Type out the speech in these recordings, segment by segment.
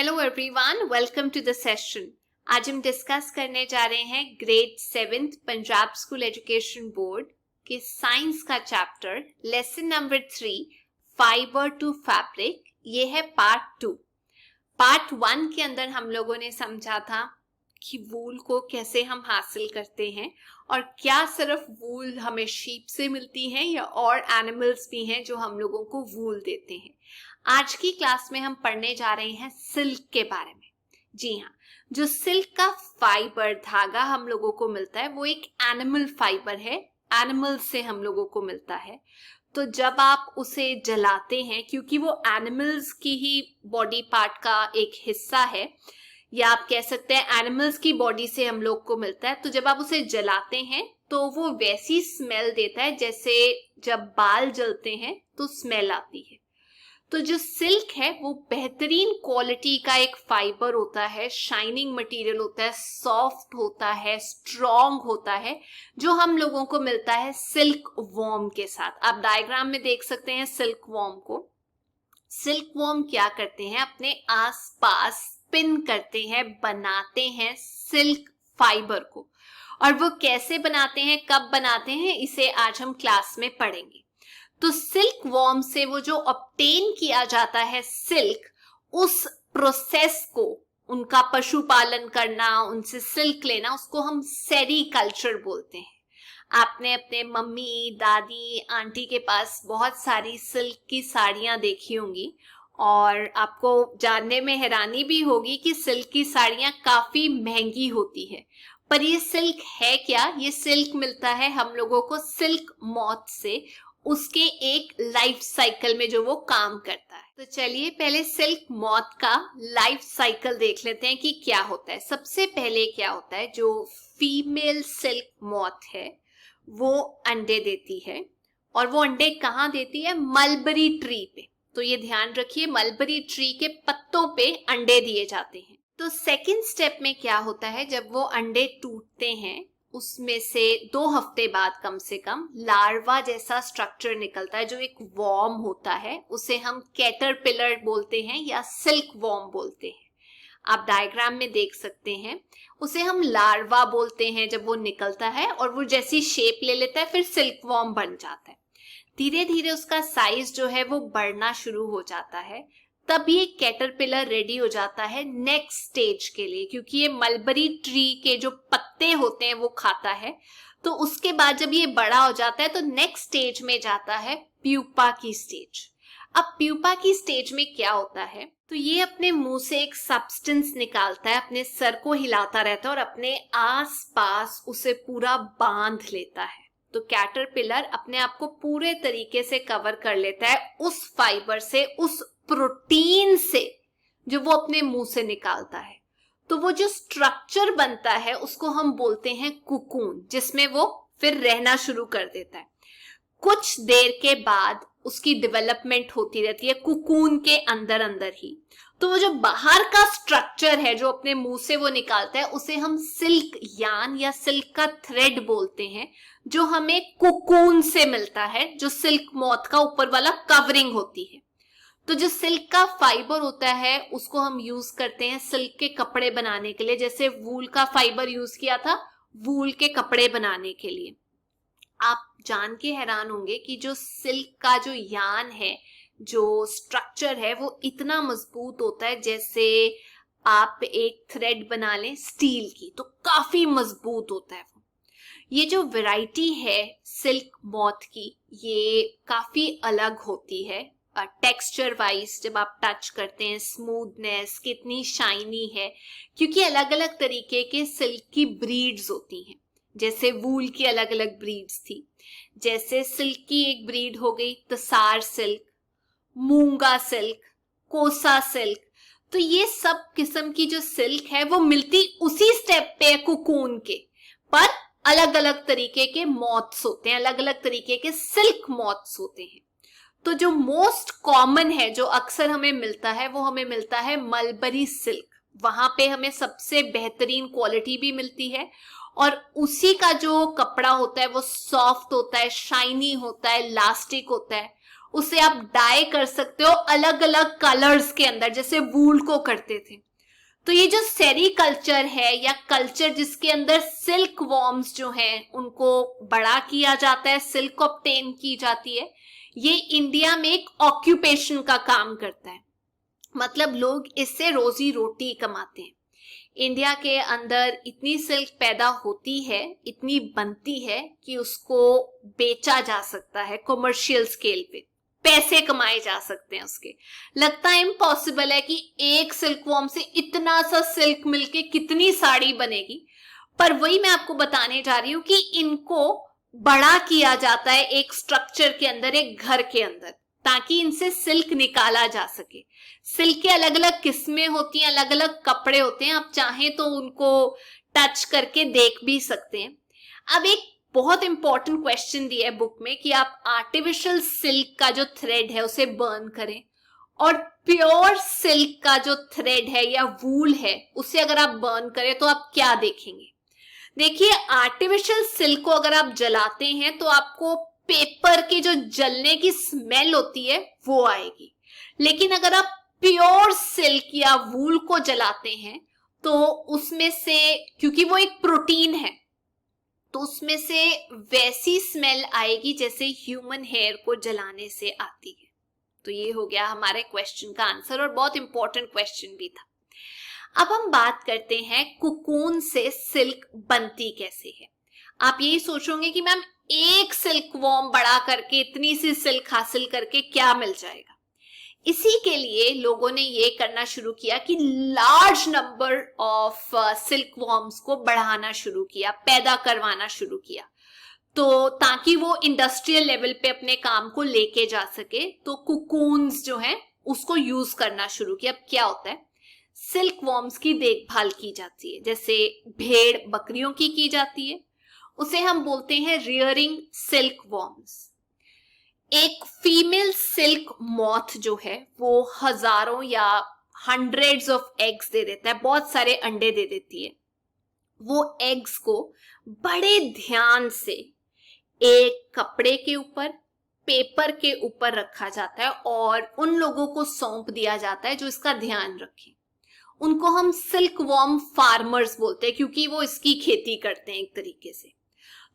Hello everyone, welcome to the session. आज हम discuss करने जा रहे हैं grade 7th Punjab school education board के साइंस का chapter lesson number 3 fibre to fabric. ये है पार्ट 2। पार्ट 1 के अंदर हम लोगों ने समझा था कि वूल को कैसे हम हासिल करते हैं और क्या सिर्फ वूल हमें शीप से मिलती है या और एनिमल्स भी हैं जो हम लोगों को वूल देते हैं। आज की क्लास में हम पढ़ने जा रहे हैं सिल्क के बारे में। जी हाँ, जो सिल्क का फाइबर धागा हम लोगों को मिलता है वो एक एनिमल फाइबर है, एनिमल से हम लोगों को मिलता है। तो जब आप उसे जलाते हैं, क्योंकि वो एनिमल्स की ही बॉडी पार्ट का एक हिस्सा है, या आप कह सकते हैं एनिमल्स की बॉडी से हम लोग को मिलता है, तो जब आप उसे जलाते हैं तो वो वैसी स्मेल देता है जैसे जब बाल जलते हैं तो स्मेल आती है। तो जो सिल्क है वो बेहतरीन क्वालिटी का एक फाइबर होता है, शाइनिंग मटेरियल होता है, सॉफ्ट होता है, स्ट्रॉन्ग होता है, जो हम लोगों को मिलता है सिल्क वॉर्म के साथ। आप डायग्राम में देख सकते हैं सिल्क वॉर्म को। सिल्क वॉर्म क्या करते हैं, अपने आसपास स्पिन करते हैं, बनाते हैं सिल्क फाइबर को। और वो कैसे बनाते हैं, कब बनाते हैं, इसे आज हम क्लास में पढ़ेंगे। तो सिल्क वॉर्म से वो जो ऑब्टेन किया जाता है सिल्क, उस प्रोसेस को, उनका पशुपालन करना, उनसे सिल्क लेना, उसको हम सेरीकल्चर बोलते हैं। आपने अपने मम्मी, दादी, आंटी के पास बहुत सारी सिल्क की साड़ियां देखी होंगी और आपको जानने में हैरानी भी होगी कि सिल्क की साड़ियां काफी महंगी होती है। पर ये सिल्क है क्या? ये सिल्क मिलता है हम लोगों को सिल्क मॉथ से, उसके एक लाइफ साइकिल में जो वो काम करता है। तो चलिए पहले सिल्क मॉथ का लाइफ साइकिल देख लेते हैं कि क्या होता है। सबसे पहले क्या होता है, जो फीमेल सिल्क मॉथ है वो अंडे देती है, और वो अंडे कहाँ देती है? मलबरी ट्री पे। तो ये ध्यान रखिए, मलबरी ट्री के पत्तों पे अंडे दिए जाते हैं। तो सेकेंड स्टेप में क्या होता है, जब वो अंडे टूटते हैं उसमें से 2 हफ्ते बाद कम से कम लार्वा जैसा स्ट्रक्चर निकलता है, जो एक वॉर्म होता है। उसे हम कैटरपिलर बोलते हैं या सिल्क वॉर्म बोलते हैं। आप डायग्राम में देख सकते हैं, उसे हम लार्वा बोलते हैं जब वो निकलता है और वो जैसी शेप ले लेता है फिर सिल्क वॉर्म बन जाता है। धीरे धीरे उसका साइज जो है वो बढ़ना शुरू हो जाता है। तब ये कैटरपिलर रेडी हो जाता है नेक्स्ट स्टेज के लिए, क्योंकि ये मलबरी ट्री के जो पत्ते होते हैं वो खाता है। तो उसके बाद जब ये बड़ा हो जाता है तो नेक्स्ट स्टेज में जाता है प्यूपा की स्टेज। अब प्यूपा की स्टेज में क्या होता है, तो ये अपने मुंह से एक सब्सटेंस निकालता है, अपने सर को हिलाता रहता है और अपने आसपास उसे पूरा बांध लेता है। तो कैटरपिलर अपने आप को पूरे तरीके से कवर कर लेता है उस फाइबर से, उस प्रोटीन से जो वो अपने मुंह से निकालता है। तो वो जो स्ट्रक्चर बनता है उसको हम बोलते हैं कुकून, जिसमें वो फिर रहना शुरू कर देता है। कुछ देर के बाद उसकी डेवलपमेंट होती रहती है कुकून के अंदर अंदर ही। तो वो जो बाहर का स्ट्रक्चर है जो अपने मुंह से वो निकालता है, उसे हम सिल्क यान या सिल्क का थ्रेड बोलते हैं, जो हमें कुकून से मिलता है, जो सिल्क मॉथ का ऊपर वाला कवरिंग होती है। तो जो सिल्क का फाइबर होता है उसको हम यूज करते हैं सिल्क के कपड़े बनाने के लिए, जैसे वूल का फाइबर यूज किया था वूल के कपड़े बनाने के लिए। आप जान के हैरान होंगे कि जो सिल्क का जो यान है, जो स्ट्रक्चर है, वो इतना मजबूत होता है जैसे आप एक थ्रेड बना लें स्टील की, तो काफी मजबूत होता है वो। ये जो वैरायटी है सिल्क मॉथ की, ये काफी अलग होती है टेक्सचर वाइज। जब आप टच करते हैं, स्मूथनेस, कितनी शाइनी है, क्योंकि अलग अलग तरीके के सिल्क की ब्रीड्स होती हैं। जैसे वूल की अलग अलग ब्रीड्स थी, जैसे सिल्क की एक ब्रीड हो गई तसार सिल्क, मूंगा सिल्क, कोसा सिल्क। तो ये सब किस्म की जो सिल्क है वो मिलती उसी स्टेप पे है कुकून के, पर अलग अलग तरीके के मॉथ्स होते हैं, अलग अलग तरीके के सिल्क मॉथ्स होते हैं। तो जो मोस्ट कॉमन है, जो अक्सर हमें मिलता है, वो हमें मिलता है मलबरी सिल्क। वहां पे हमें सबसे बेहतरीन क्वालिटी भी मिलती है और उसी का जो कपड़ा होता है वो सॉफ्ट होता है, शाइनी होता है, इलास्टिक होता है। उसे आप डाई कर सकते हो अलग अलग कलर्स के अंदर, जैसे वूल को करते थे। तो ये जो सेरीकल्चर है या कल्चर जिसके अंदर सिल्क वॉर्म्स जो हैं उनको बड़ा किया जाता है, सिल्क ऑब्टेन की जाती है, ये इंडिया में एक ऑक्यूपेशन का काम करता है। मतलब लोग इससे रोजी रोटी कमाते हैं। इंडिया के अंदर इतनी सिल्क पैदा होती है, इतनी बनती है कि उसको बेचा जा सकता है कमर्शियल स्केल पे, पैसे कमाए जा सकते हैं उसके। लगता है इम्पॉसिबल है कि एक सिल्क वॉर्म से इतना सा सिल्क मिलके कितनी साड़ी बनेगी, पर वही मैं आपको बताने जा रही हूं कि इनको बड़ा किया जाता है एक स्ट्रक्चर के अंदर, एक घर के अंदर, ताकि इनसे सिल्क निकाला जा सके। सिल्क के अलग अलग किस्में होती हैं, अलग अलग कपड़े होते हैं, आप चाहें तो उनको टच करके देख भी सकते हैं। अब एक बहुत इंपॉर्टेंट क्वेश्चन दिया है बुक में कि आप आर्टिफिशियल सिल्क का जो थ्रेड है उसे बर्न करें और प्योर सिल्क का जो थ्रेड है या वूल है उसे अगर आप बर्न करें तो आप क्या देखेंगे। देखिए, आर्टिफिशियल सिल्क को अगर आप जलाते हैं तो आपको पेपर की जो जलने की स्मेल होती है वो आएगी, लेकिन अगर आप प्योर सिल्क या वूल को जलाते हैं तो उसमें से, क्योंकि वो एक प्रोटीन है, तो उसमें से वैसी स्मेल आएगी जैसे ह्यूमन हेयर को जलाने से आती है। तो ये हो गया हमारे क्वेश्चन का आंसर, और बहुत इंपॉर्टेंट क्वेश्चन भी था। अब हम बात करते हैं कुकून से सिल्क बनती कैसे है। आप यही सोचोगे कि मैम एक सिल्क वॉर्म बड़ा करके इतनी सी सिल्क हासिल करके क्या मिल जाएगा। इसी के लिए लोगों ने ये करना शुरू किया कि large number of silk worms को बढ़ाना शुरू किया, पैदा करवाना शुरू किया, तो ताकि वो इंडस्ट्रियल लेवल पे अपने काम को लेके जा सके। तो कुकून्स जो है उसको यूज करना शुरू किया। अब क्या होता है, सिल्क वॉर्म्स की देखभाल की जाती है, जैसे भेड़ बकरियों की जाती है, उसे हम बोलते हैं रियरिंग सिल्क वॉर्म्स। एक फीमेल सिल्क मॉथ जो है वो हजारों या हंड्रेड्स ऑफ एग्स दे देता है, बहुत सारे अंडे दे देती है। वो एग्स को बड़े ध्यान से एक कपड़े के ऊपर, पेपर के ऊपर रखा जाता है और उन लोगों को सौंप दिया जाता है जो इसका ध्यान रखें। उनको हम सिल्क वॉर्म फार्मर्स बोलते हैं, क्योंकि वो इसकी खेती करते हैं एक तरीके से।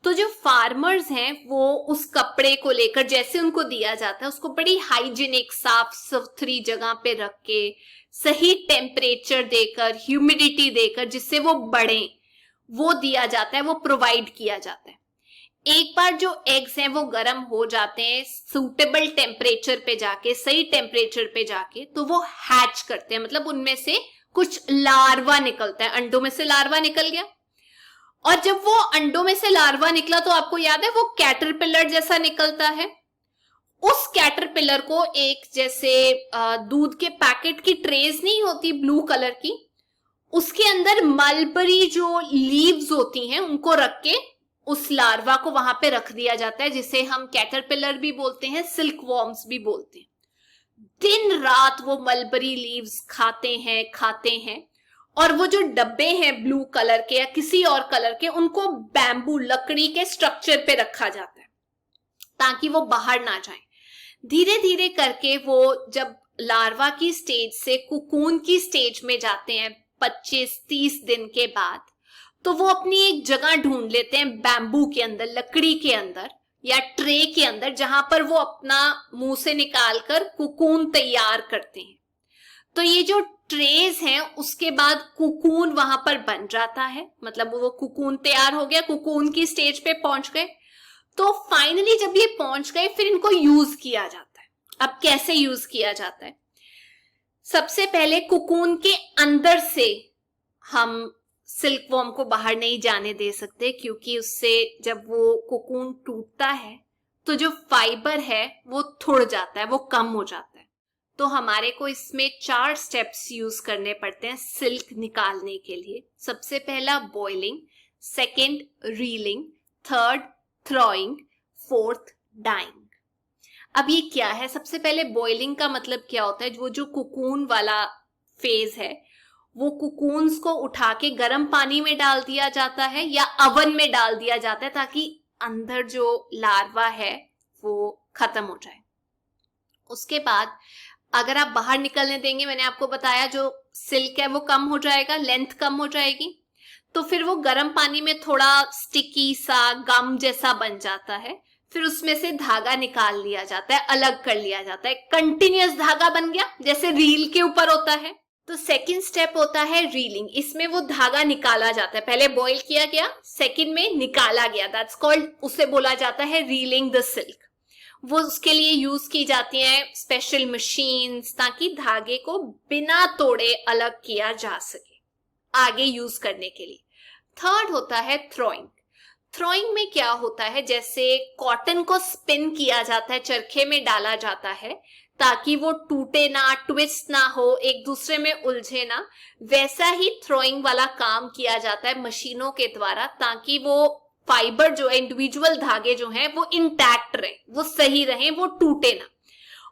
तो जो फार्मर्स हैं वो उस कपड़े को लेकर, जैसे उनको दिया जाता है, उसको बड़ी हाइजीनिक साफ सुथरी जगह पे रख के, सही टेम्परेचर देकर, ह्यूमिडिटी देकर, जिससे वो बढ़े, वो दिया जाता है, वो प्रोवाइड किया जाता है। एक बार जो एग्स हैं वो गर्म हो जाते हैं सूटेबल टेम्परेचर पे जाके, सही टेम्परेचर पे जाके, तो वो हैच करते हैं, मतलब उनमें से कुछ लार्वा निकलता है, अंडों में से लार्वा निकल गया। और जब वो अंडों में से लार्वा निकला तो आपको याद है वो कैटरपिलर जैसा निकलता है। उस कैटरपिलर को एक, जैसे दूध के पैकेट की ट्रेस नहीं होती ब्लू कलर की, उसके अंदर मलबरी जो लीव्स होती हैं उनको रख के उस लार्वा को वहां पे रख दिया जाता है, जिसे हम कैटरपिलर भी बोलते हैं, सिल्क वॉर्म्स भी बोलते हैं। दिन रात वो मलबरी लीव्स खाते हैं और वो जो डब्बे हैं ब्लू कलर के या किसी और कलर के, उनको बैम्बू लकड़ी के स्ट्रक्चर पे रखा जाता है ताकि वो बाहर ना जाए। धीरे धीरे करके वो जब लार्वा की स्टेज से कुकून की स्टेज में जाते हैं 25-30 दिन के बाद, तो वो अपनी एक जगह ढूंढ लेते हैं बैम्बू के अंदर, लकड़ी के अंदर या ट्रे के अंदर, जहां पर वो अपना मुंह से निकालकर कुकून तैयार करते हैं। तो ये जो ट्रेस हैं उसके बाद कुकून वहां पर बन जाता है, मतलब वो कुकून तैयार हो गया, कुकून की स्टेज पे पहुंच गए। तो फाइनली जब ये पहुंच गए फिर इनको यूज किया जाता है। अब कैसे यूज किया जाता है? सबसे पहले कुकून के अंदर से हम सिल्क वॉर्म को बाहर नहीं जाने दे सकते, क्योंकि उससे जब वो कुकून टूटता है तो जो फाइबर है वो थुड़ जाता है, वो कम हो जाता है। तो हमारे को इसमें 4 स्टेप्स यूज करने पड़ते हैं सिल्क निकालने के लिए। सबसे पहला boiling, second reeling, third throwing, fourth dyeing. अब ये क्या है? सबसे पहले बॉइलिंग का मतलब क्या होता है? वो जो कुकून वाला फेज है, वो कुकून्स को उठा के गर्म पानी में डाल दिया जाता है या अवन में डाल दिया जाता है ताकि अंदर जो लार्वा है वो खत्म हो जाए। उसके बाद अगर आप बाहर निकलने देंगे, मैंने आपको बताया जो सिल्क है वो कम हो जाएगा, लेंथ कम हो जाएगी, तो फिर वो गर्म पानी में थोड़ा स्टिकी सा गम जैसा बन जाता है। फिर उसमें से धागा निकाल लिया जाता है, अलग कर लिया जाता है, कंटिन्यूअस धागा बन गया जैसे रील के ऊपर होता है। तो सेकंड स्टेप होता है रीलिंग। इसमें वो धागा निकाला जाता है, पहले बॉईल किया गया, सेकंड में निकाला गया, दैट्स कॉल्ड, उसे बोला जाता है रीलिंग द सिल्क। वो उसके लिए यूज की जाती हैं स्पेशल मशीन्स, ताकि धागे को बिना तोड़े अलग किया जा सके आगे यूज करने के लिए। थर्ड होता है थ्रोइंग। थ्रोइंग में क्या होता है, जैसे कॉटन को स्पिन किया जाता है, चरखे में डाला जाता है ताकि वो टूटे ना, ट्विस्ट ना हो, एक दूसरे में उलझे ना, वैसा ही थ्रोइंग वाला काम किया जाता है मशीनों के द्वारा, ताकि वो फाइबर जो है, इंडिविजुअल धागे जो हैं वो इंटैक्ट रहे, वो सही रहे, वो टूटे ना।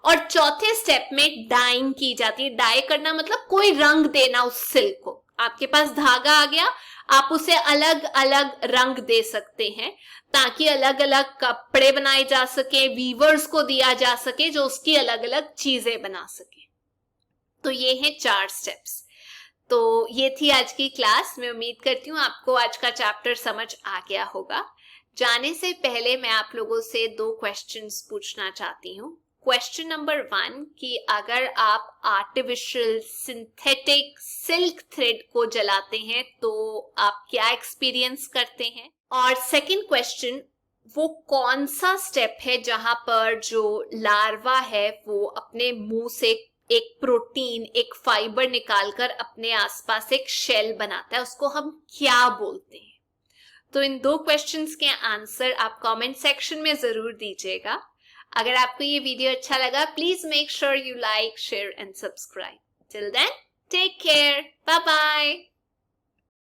और चौथे स्टेप में डाइंग की जाती है। डाई करना मतलब कोई रंग देना उस सिल्क को। आपके पास धागा आ गया, आप उसे अलग अलग रंग दे सकते हैं ताकि अलग अलग कपड़े बनाए जा सके, वीवर्स को दिया जा सके जो उसकी अलग अलग चीजें बना सके। तो ये हैं 4 स्टेप्स। तो ये थी आज की क्लास। मैं उम्मीद करती हूँ आपको आज का चैप्टर समझ आ गया होगा। जाने से पहले मैं आप लोगों से 2 क्वेश्चंस पूछना चाहती हूँ। क्वेश्चन नंबर 1 कि अगर आप आर्टिफिशियल सिंथेटिक सिल्क थ्रेड को जलाते हैं तो आप क्या एक्सपीरियंस करते हैं? और सेकंड क्वेश्चन, वो कौन सा स्टेप है जहां पर जो लार्वा है वो अपने मुंह से एक प्रोटीन, एक फाइबर निकालकर अपने आसपास एक शेल बनाता है, उसको हम क्या बोलते हैं? तो इन 2 क्वेश्चंस के आंसर आप कमेंट सेक्शन में जरूर दीजिएगा। अगर आपको ये वीडियो अच्छा लगा, please make sure you like, share and subscribe. Till then, take care, bye bye.